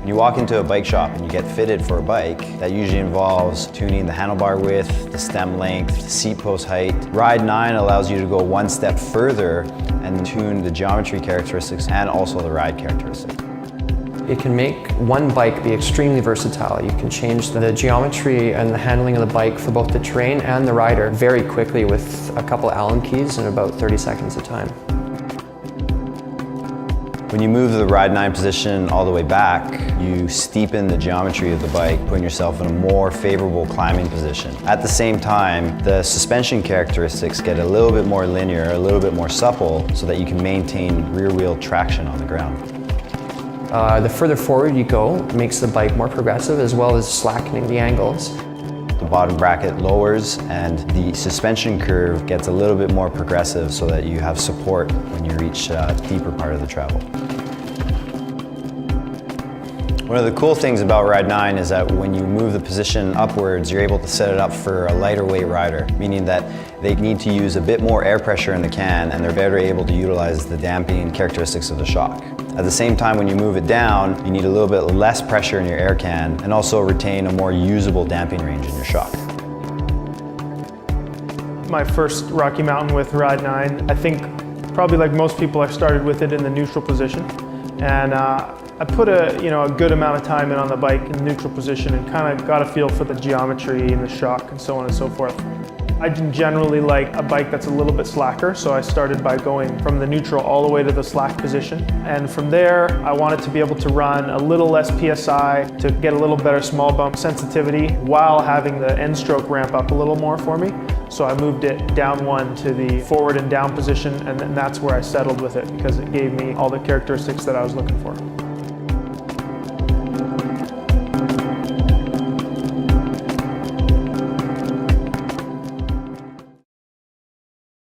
When you walk into a bike shop and you get fitted for a bike, that usually involves tuning the handlebar width, the stem length, the seat post height. Ride 9 allows you to go one step further and tune the geometry characteristics and also the ride characteristics. It can make one bike be extremely versatile. You can change the geometry and the handling of the bike for both the terrain and the rider very quickly with a couple Allen keys in about 30 seconds of time. When you move the Ride 9 position all the way back, you steepen the geometry of the bike, putting yourself in a more favorable climbing position. At the same time, the suspension characteristics get a little bit more linear, a little bit more supple, so that you can maintain rear wheel traction on the ground. The further forward you go, it makes the bike more progressive as well as slackening the angles. The bottom bracket lowers and the suspension curve gets a little bit more progressive so that you have support when you reach a deeper part of the travel. One of the cool things about Ride 9 is that when you move the position upwards, you're able to set it up for a lighter weight rider, meaning that they need to use a bit more air pressure in the can and they're better able to utilize the damping characteristics of the shock. At the same time, when you move it down, you need a little bit less pressure in your air can and also retain a more usable damping range in your shock. My first Rocky Mountain with Ride 9, I think probably like most people, I started with it in the neutral position. And I put a good amount of time in on the bike in the neutral position and kind of got a feel for the geometry and the shock and so on and so forth. I generally like a bike that's a little bit slacker, so I started by going from the neutral all the way to the slack position. And from there, I wanted to be able to run a little less PSI to get a little better small bump sensitivity while having the end stroke ramp up a little more for me. So I moved it down one to the forward and down position, and then that's where I settled with it because it gave me all the characteristics that I was looking for.